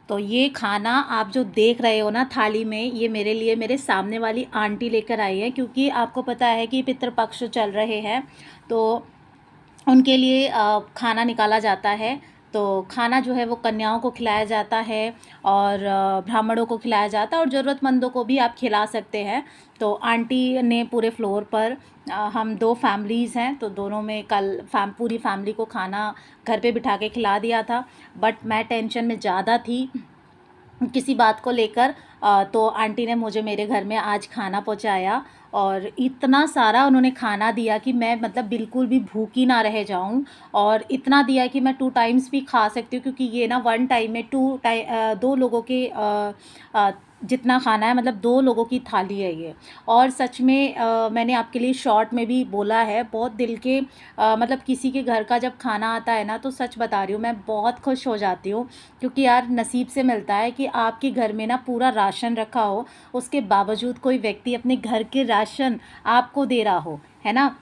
तो ये खाना आप जो देख रहे हो ना थाली में, ये मेरे लिए मेरे सामने वाली आंटी लेकर आई है, क्योंकि आपको पता है कि पितृपक्ष चल रहे हैं, तो उनके लिए खाना निकाला जाता है। तो खाना जो है वो कन्याओं को खिलाया जाता है और ब्राह्मणों को खिलाया जाता है, और ज़रूरतमंदों को भी आप खिला सकते हैं। तो आंटी ने पूरे फ्लोर पर हम 2 फैमिलीज़ हैं, तो दोनों में कल पूरी फैमिली को खाना घर पे बिठा के खिला दिया था। बट मैं टेंशन में ज़्यादा थी किसी बात को लेकर, तो आंटी ने मुझे मेरे घर में आज खाना पहुंचाया, और इतना सारा उन्होंने खाना दिया कि मैं मतलब बिल्कुल भी भूखी ना रह जाऊं। और इतना दिया कि मैं 2 टाइम्स भी खा सकती हूँ, क्योंकि ये ना 1 टाइम में 2 लोगों के जितना खाना है, मतलब 2 लोगों की थाली है ये। और सच में मैंने आपके लिए शॉर्ट में भी बोला है, बहुत दिल के मतलब किसी के घर का जब खाना आता है ना, तो सच बता रही हूँ मैं बहुत खुश हो जाती हूँ। क्योंकि यार नसीब से मिलता है कि आपके घर में ना पूरा राशन रखा हो, उसके बावजूद कोई व्यक्ति अपने घर के राशन आपको दे रहा हो, है ना।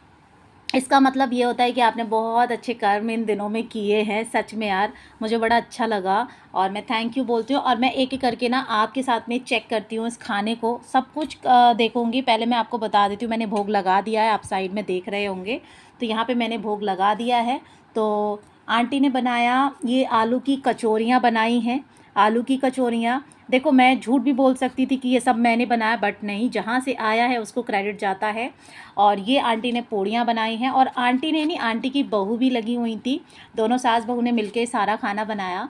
इसका मतलब ये होता है कि आपने बहुत अच्छे कर्म इन दिनों में किए हैं। सच में यार मुझे बड़ा अच्छा लगा, और मैं थैंक यू बोलती हूँ। और मैं एक-एक करके ना आपके साथ में चेक करती हूँ इस खाने को, सब कुछ देखूँगी। पहले मैं आपको बता देती हूँ, मैंने भोग लगा दिया है, आप साइड में देख रहे होंगे। तो यहाँ पे मैंने भोग लगा दिया है। तो आंटी ने बनाया, ये आलू की कचौरियाँ बनाई हैं। आलू की कचौरियाँ, देखो मैं झूठ भी बोल सकती थी कि ये सब मैंने बनाया, बट नहीं, जहाँ से आया है उसको क्रेडिट जाता है। और ये आंटी ने पूड़ियाँ बनाई हैं, और आंटी ने नहीं, आंटी की बहू भी लगी हुई थी। दोनों सास बहू ने मिलके सारा खाना बनाया।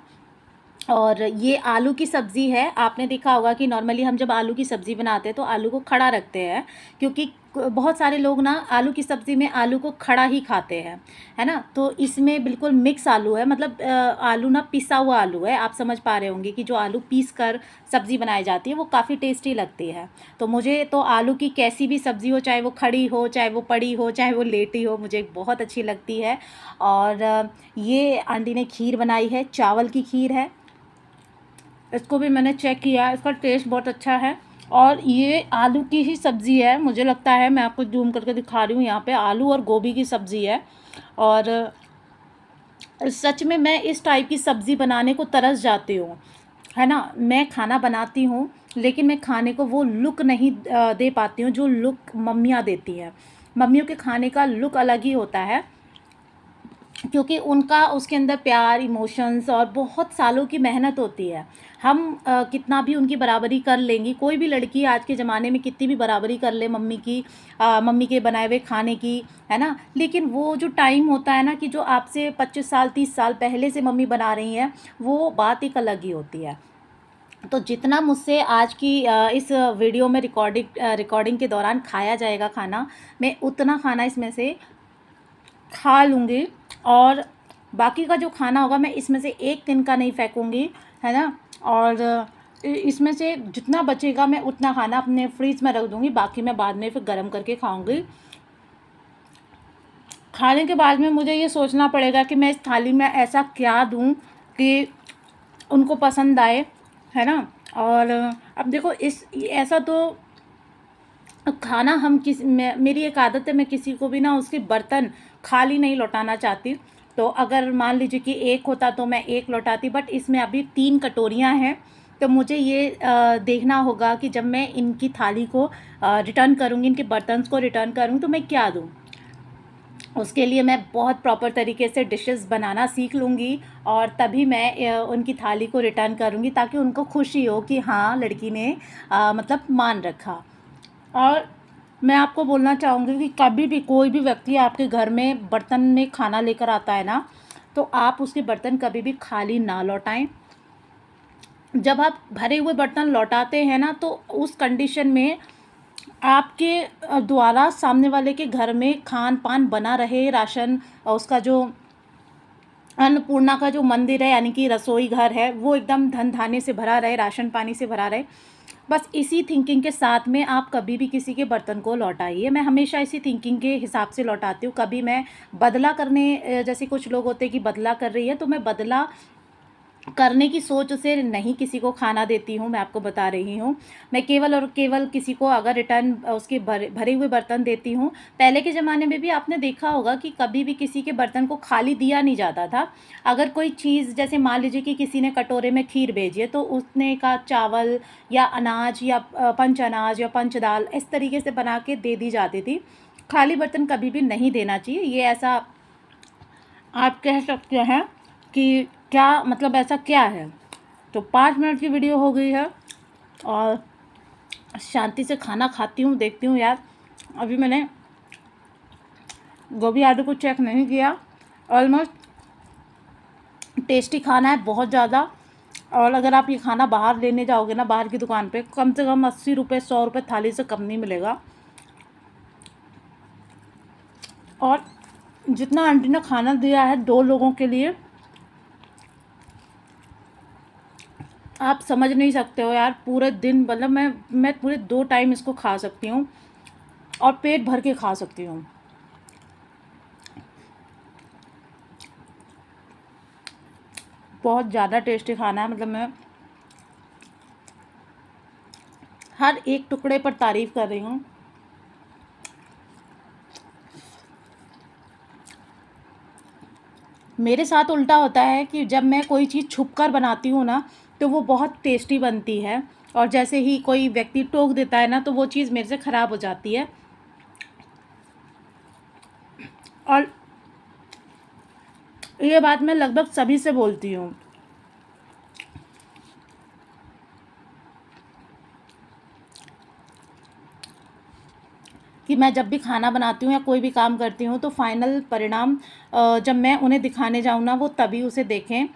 और ये आलू की सब्ज़ी है। आपने देखा होगा कि नॉर्मली हम जब आलू की सब्ज़ी बनाते हैं तो आलू को खड़ा रखते हैं, क्योंकि बहुत सारे लोग ना आलू की सब्ज़ी में आलू को खड़ा ही खाते हैं, है ना। तो इसमें बिल्कुल मिक्स आलू है, मतलब आलू ना पिसा हुआ आलू है। आप समझ पा रहे होंगे कि जो आलू पीस कर सब्ज़ी बनाई जाती है वो काफ़ी टेस्टी लगती है। तो मुझे तो आलू की कैसी भी सब्ज़ी हो, चाहे वो खड़ी हो, चाहे वो पड़ी हो, चाहे वो लेटी हो, मुझे बहुत अच्छी लगती है। और ये आंटी ने खीर बनाई है, चावल की खीर है। इसको भी मैंने चेक किया, इसका टेस्ट बहुत अच्छा है। और ये आलू की ही सब्ज़ी है, मुझे लगता है। मैं आपको जूम करके दिखा रही हूँ, यहाँ पे आलू और गोभी की सब्ज़ी है। और सच में मैं इस टाइप की सब्ज़ी बनाने को तरस जाती हूँ, है ना। मैं खाना बनाती हूँ, लेकिन मैं खाने को वो लुक नहीं दे पाती हूँ जो लुक मम्मियाँ देती हैं। मम्मियों के खाने का लुक अलग ही होता है, क्योंकि उनका उसके अंदर प्यार, इमोशंस और बहुत सालों की मेहनत होती है। हम कितना भी उनकी बराबरी कर लेंगी, कोई भी लड़की आज के ज़माने में कितनी भी बराबरी कर ले मम्मी की, मम्मी के बनाए हुए खाने की, है ना। लेकिन वो जो टाइम होता है ना, कि जो आपसे 25 साल 30 साल पहले से मम्मी बना रही हैं, वो बात एक अलग ही होती है। तो जितना मुझसे आज की इस वीडियो में रिकॉर्डिंग के दौरान खाया जाएगा खाना, मैं उतना खाना इसमें से खा लूँगी। और बाकी का जो खाना होगा मैं इसमें से एक दिन का नहीं फेंकूँगी, है ना। और इसमें से जितना बचेगा मैं उतना खाना अपने फ्रीज में रख दूँगी, बाकी मैं बाद में फिर गर्म करके खाऊँगी। खाने के बाद में मुझे ये सोचना पड़ेगा कि मैं इस थाली में ऐसा क्या दूँ कि उनको पसंद आए, है ना। और अब देखो इस ऐसा तो खाना हम मेरी एक आदत है, मैं किसी को भी ना उसके बर्तन खाली नहीं लौटाना चाहती। तो अगर मान लीजिए कि एक होता तो मैं एक लौटाती, बट इसमें अभी 3 कटोरियाँ हैं। तो मुझे ये देखना होगा कि जब मैं इनकी थाली को रिटर्न करूँगी, इनके बर्तन्स को रिटर्न करूँगी, तो मैं क्या दूँ। उसके लिए मैं बहुत प्रॉपर तरीके से डिशेस बनाना सीख लूँगी, और तभी मैं उनकी थाली को रिटर्न करूँगी, ताकि उनको खुशी हो कि हाँ, लड़की ने मतलब मान रखा। और मैं आपको बोलना चाहूँगी कि कभी भी कोई भी व्यक्ति आपके घर में बर्तन में खाना लेकर आता है ना, तो आप उसके बर्तन कभी भी खाली ना लौटाएं। जब आप भरे हुए बर्तन लौटाते हैं ना, तो उस कंडीशन में आपके द्वारा सामने वाले के घर में खान पान बना रहे, राशन उसका जो अन्नपूर्णा का जो मंदिर है, यानी कि रसोई घर है, वो एकदम धन धान्य से भरा रहे, राशन पानी से भरा रहे। बस इसी थिंकिंग के साथ में आप कभी भी किसी के बर्तन को लौटाइए। मैं हमेशा इसी थिंकिंग के हिसाब से लौटाती हूँ। कभी मैं बदला करने जैसे कुछ लोग होते हैं कि बदला कर रही है, तो मैं बदला करने की सोच से नहीं किसी को खाना देती हूँ, मैं आपको बता रही हूँ। मैं केवल और केवल किसी को अगर रिटर्न उसके भरे भरे हुए बर्तन देती हूँ। पहले के ज़माने में भी आपने देखा होगा कि कभी भी किसी के बर्तन को खाली दिया नहीं जाता था। अगर कोई चीज़ जैसे मान लीजिए कि किसी ने कटोरे में खीर भेजी है, तो उसने का चावल या अनाज या पंच अनाज या पंच दाल इस तरीके से बना के दे दी जाती थी। खाली बर्तन कभी भी नहीं देना चाहिए। ये ऐसा आप कह सकते हैं कि क्या मतलब ऐसा क्या है। तो 5 मिनट की वीडियो हो गई है और शांति से खाना खाती हूँ, देखती हूँ यार। अभी मैंने गोभी आलू को चेक नहीं किया। ऑलमोस्ट टेस्टी खाना है बहुत ज़्यादा। और अगर आप ये खाना बाहर लेने जाओगे ना, बाहर की दुकान पे, कम से कम 80 रुपये 100 रुपये थाली से कम नहीं मिलेगा। और जितना आंटी ने खाना दिया है 2 लोगों के लिए, आप समझ नहीं सकते हो यार। पूरे दिन मतलब मैं पूरे 2 टाइम इसको खा सकती हूँ और पेट भर के खा सकती हूँ। बहुत ज़्यादा टेस्टी खाना है। मतलब मैं हर एक टुकड़े पर तारीफ़ कर रही हूँ। मेरे साथ उल्टा होता है कि जब मैं कोई चीज़ छुप कर बनाती हूँ ना, तो वो बहुत टेस्टी बनती है। और जैसे ही कोई व्यक्ति टोक देता है ना, तो वो चीज़ मेरे से ख़राब हो जाती है। और ये बात मैं लगभग सभी से बोलती हूँ कि मैं जब भी खाना बनाती हूँ या कोई भी काम करती हूँ, तो फाइनल परिणाम जब मैं उन्हें दिखाने जाऊँ ना, वो तभी उसे देखें।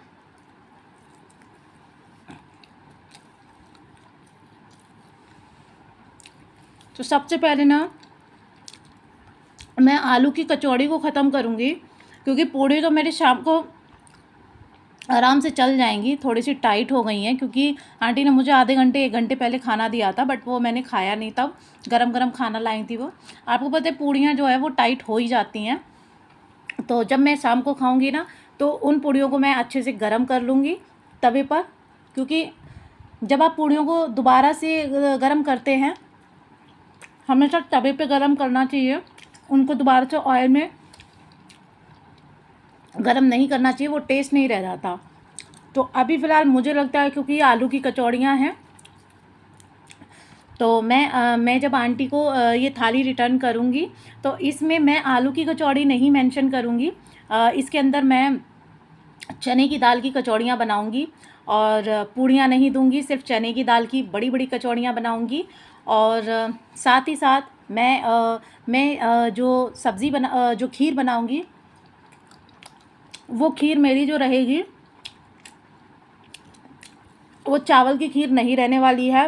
तो सबसे पहले ना मैं आलू की कचौड़ी को ख़त्म करूँगी, क्योंकि पूड़ी तो मेरी शाम को आराम से चल जाएंगी। थोड़ी सी टाइट हो गई हैं क्योंकि आंटी ने मुझे आधे घंटे 1 घंटे पहले खाना दिया था, बट वो मैंने खाया नहीं। तब गरम गरम खाना लाई थी वो। आपको पता है पूड़ियाँ जो है वो टाइट हो ही जाती हैं। तो जब मैं शाम को खाऊंगी ना, तो उन पूड़ियों को मैं अच्छे से गरम कर लूँगी तवे पर। क्योंकि जब आप पूड़ियों को दोबारा से गरम करते हैं, हमेशा तवे पे गरम करना चाहिए। उनको दोबारा से ऑयल में गरम नहीं करना चाहिए, वो टेस्ट नहीं रह जाता। तो अभी फ़िलहाल मुझे लगता है क्योंकि ये आलू की कचौड़ियाँ हैं, तो मैं जब आंटी को ये थाली रिटर्न करूँगी, तो इसमें मैं आलू की कचौड़ी नहीं मेंशन करूँगी। इसके अंदर मैं चने की दाल की कचौड़ियाँ बनाऊँगी और पूड़ियाँ नहीं दूँगी, सिर्फ चने की दाल की बड़ी बड़ी कचौड़ियाँ बनाऊँगी। और साथ ही साथ मैं जो जो खीर बनाऊँगी, वो खीर मेरी जो रहेगी, वो चावल की खीर नहीं रहने वाली है।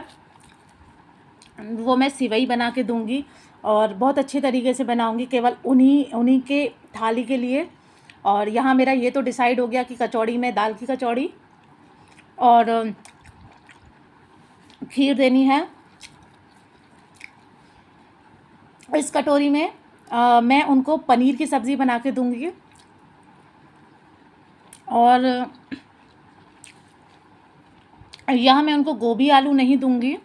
वो मैं सिवई बना के दूँगी और बहुत अच्छे तरीके से बनाऊँगी, केवल उन्हीं उन्हीं के थाली के लिए। और यहाँ मेरा ये तो डिसाइड हो गया कि कचौड़ी में दाल की कचौड़ी और खीर देनी है। इस कटोरी में मैं उनको पनीर की सब्ज़ी बना के दूँगी। और यहाँ मैं उनको गोभी आलू नहीं दूँगी,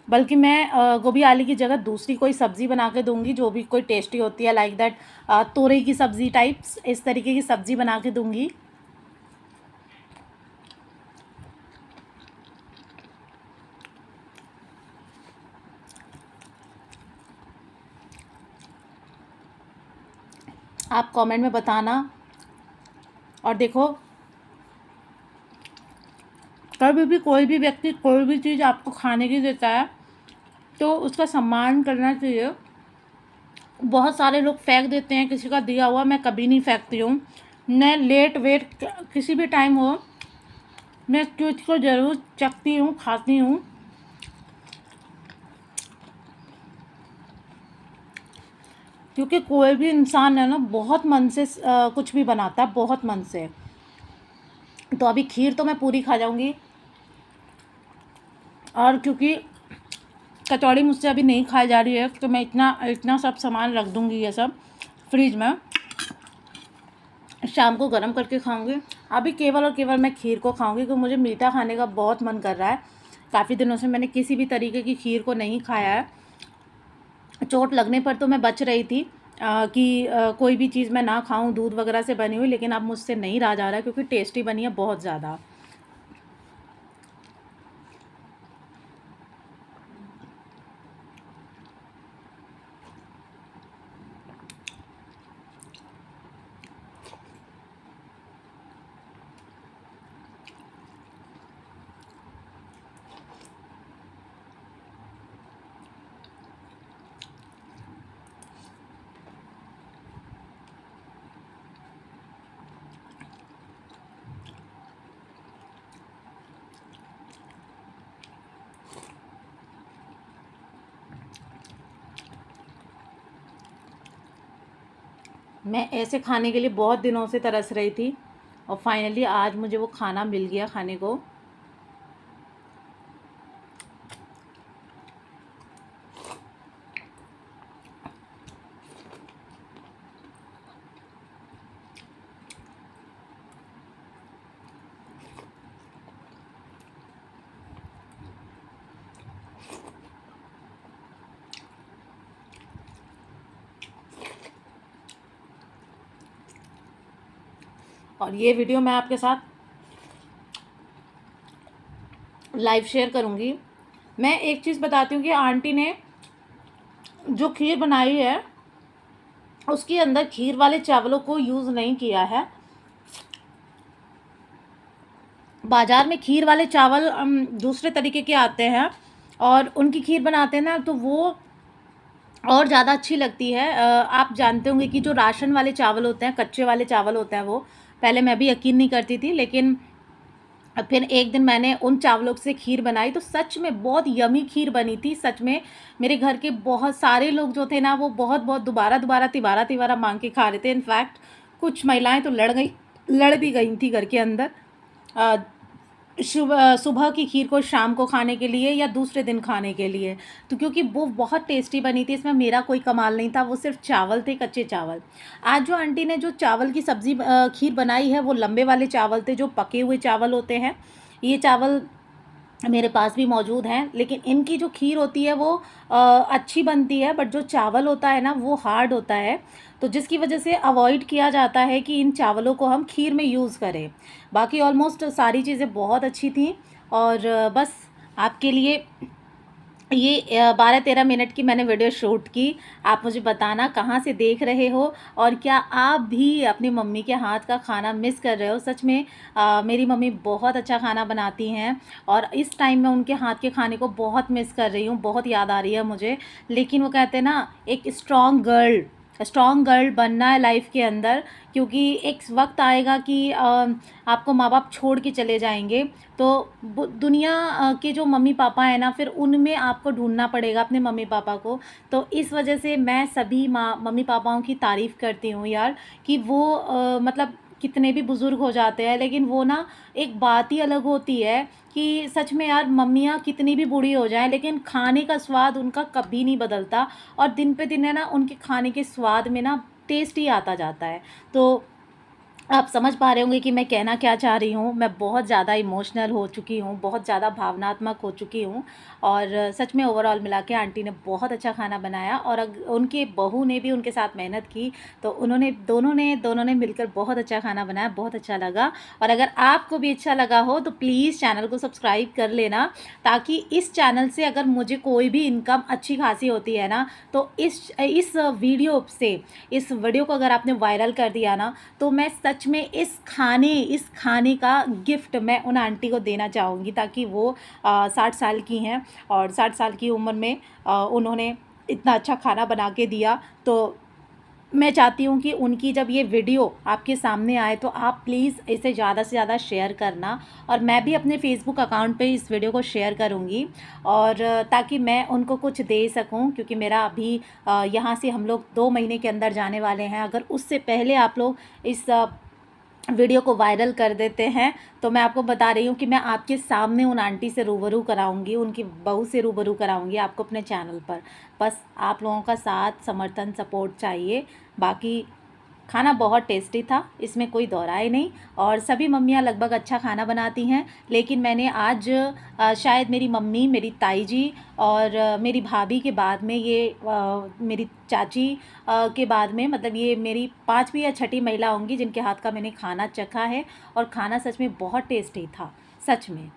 बल्कि मैं गोभी आलू की जगह दूसरी कोई सब्ज़ी बना के दूँगी, जो भी कोई टेस्टी होती है, लाइक दैट तोरई की सब्ज़ी टाइप्स, इस तरीके की सब्ज़ी बना के दूँगी। आप कमेंट में बताना। और देखो, कभी भी कोई भी व्यक्ति कोई भी चीज़ आपको खाने की देता है, तो उसका सम्मान करना चाहिए। बहुत सारे लोग फेंक देते हैं किसी का दिया हुआ, मैं कभी नहीं फेंकती हूँ। मैं लेट वेट किसी भी टाइम हो, मैं इस चीज़ को ज़रूर चखती हूँ, खाती हूँ। क्योंकि कोई भी इंसान है ना, बहुत मन से कुछ भी बनाता है, बहुत मन से। तो अभी खीर तो मैं पूरी खा जाऊँगी। और क्योंकि कचौड़ी मुझसे अभी नहीं खाई जा रही है, तो मैं इतना इतना सब सामान रख दूँगी, ये सब फ्रिज में। शाम को गर्म करके खाऊंगी। अभी केवल और केवल मैं खीर को खाऊंगी क्योंकि मुझे मीठा खाने का बहुत मन कर रहा है। काफ़ी दिनों से मैंने किसी भी तरीके की खीर को नहीं खाया है। चोट लगने पर तो मैं बच रही थी कि कोई भी चीज़ मैं ना खाऊं दूध वगैरह से बनी हुई, लेकिन अब मुझसे नहीं रहा जा रहा क्योंकि टेस्टी बनी है बहुत ज़्यादा। मैं ऐसे खाने के लिए बहुत दिनों से तरस रही थी और फाइनली आज मुझे वो खाना मिल गया खाने को। और ये वीडियो मैं आपके साथ लाइव शेयर करूँगी। मैं एक चीज़ बताती हूँ कि आंटी ने जो खीर बनाई है उसके अंदर खीर वाले चावलों को यूज़ नहीं किया है। बाज़ार में खीर वाले चावल दूसरे तरीके के आते हैं और उनकी खीर बनाते हैं ना तो वो और ज़्यादा अच्छी लगती है। आप जानते होंगे कि जो राशन वाले चावल होते हैं, कच्चे वाले चावल होते हैं, वो पहले मैं भी यकीन नहीं करती थी, लेकिन फिर एक दिन मैंने उन चावलों से खीर बनाई तो सच में बहुत यमी खीर बनी थी। सच में मेरे घर के बहुत सारे लोग जो थे ना वो बहुत बहुत दोबारा दोबारा तिबारा तिबारा मांग के खा रहे थे। इनफैक्ट कुछ महिलाएं तो लड़ भी गई थी घर के अंदर सुबह सुबह की खीर को शाम को खाने के लिए या दूसरे दिन खाने के लिए। तो क्योंकि वो बहुत टेस्टी बनी थी, इसमें मेरा कोई कमाल नहीं था, वो सिर्फ चावल थे, कच्चे चावल। आज जो आंटी ने जो चावल की सब्ज़ी खीर बनाई है वो लंबे वाले चावल थे, जो पके हुए चावल होते हैं। ये चावल मेरे पास भी मौजूद हैं, लेकिन इनकी जो खीर होती है वो अच्छी बनती है, बट जो चावल होता है ना वो हार्ड होता है, तो जिसकी वजह से अवॉइड किया जाता है कि इन चावलों को हम खीर में यूज़ करें। बाकी ऑलमोस्ट सारी चीज़ें बहुत अच्छी थी। और बस आपके लिए ये 12-13 मिनट की मैंने वीडियो शूट की। आप मुझे बताना कहाँ से देख रहे हो और क्या आप भी अपनी मम्मी के हाथ का खाना मिस कर रहे हो। सच में मेरी मम्मी बहुत अच्छा खाना बनाती हैं और इस टाइम मैं उनके हाथ के खाने को बहुत मिस कर रही हूँ, बहुत याद आ रही है मुझे। लेकिन वो कहते हैं ना, एक स्ट्रॉन्ग गर्ल बनना है लाइफ के अंदर, क्योंकि एक वक्त आएगा कि आपको माँ बाप छोड़ के चले जाएंगे, तो दुनिया के जो मम्मी पापा हैं ना, फिर उनमें आपको ढूंढना पड़ेगा अपने मम्मी पापा को। तो इस वजह से मैं सभी मम्मी पापाओं की तारीफ़ करती हूँ यार, कि वो मतलब कितने भी बुज़ुर्ग हो जाते हैं, लेकिन वो ना एक बात ही अलग होती है कि सच में यार, मम्मियाँ कितनी भी बूढ़ी हो जाएं लेकिन खाने का स्वाद उनका कभी नहीं बदलता। और दिन पे दिन है ना, उनके खाने के स्वाद में ना टेस्ट ही आता जाता है। तो आप समझ पा रहे होंगे कि मैं कहना क्या चाह रही हूँ। मैं बहुत ज़्यादा इमोशनल हो चुकी हूँ, बहुत ज़्यादा भावनात्मक हो चुकी हूँ। और सच में ओवरऑल मिला के आंटी ने बहुत अच्छा खाना बनाया और उनके बहू ने भी उनके साथ मेहनत की, तो उन्होंने दोनों ने मिलकर बहुत अच्छा खाना बनाया, बहुत अच्छा लगा। और अगर आपको भी अच्छा लगा हो तो प्लीज़ चैनल को सब्सक्राइब कर लेना, ताकि इस चैनल से अगर मुझे कोई भी इनकम अच्छी खासी होती है ना, तो इस वीडियो को अगर आपने वायरल कर दिया ना, तो मैं सच में इस खाने का गिफ्ट मैं उन आंटी को देना चाहूँगी, ताकि वो 60 साल की हैं और 60 साल की उम्र में उन्होंने इतना अच्छा खाना बना के दिया। तो मैं चाहती हूँ कि उनकी जब ये वीडियो आपके सामने आए तो आप प्लीज़ इसे ज़्यादा से ज़्यादा शेयर करना, और मैं भी अपने फेसबुक अकाउंट पे इस वीडियो को शेयर करूँगी, और ताकि मैं उनको कुछ दे सकूँ, क्योंकि मेरा अभी यहाँ से हम लोग 2 महीने के अंदर जाने वाले हैं। अगर उससे पहले आप लोग इस वीडियो को वायरल कर देते हैं तो मैं आपको बता रही हूँ कि मैं आपके सामने उन आंटी से रूबरू कराऊंगी, उनकी बहू से रूबरू कराऊंगी आपको अपने चैनल पर। बस आप लोगों का साथ, समर्थन, सपोर्ट चाहिए। बाकी खाना बहुत टेस्टी था, इसमें कोई दो राय नहीं। और सभी मम्मियाँ लगभग अच्छा खाना बनाती हैं, लेकिन मैंने आज शायद मेरी मम्मी, मेरी ताई जी और मेरी भाभी के बाद में ये मेरी चाची के बाद में, मतलब ये मेरी 5वीं या छठी महिला होंगी जिनके हाथ का मैंने खाना चखा है। और खाना सच में बहुत टेस्टी था, सच में।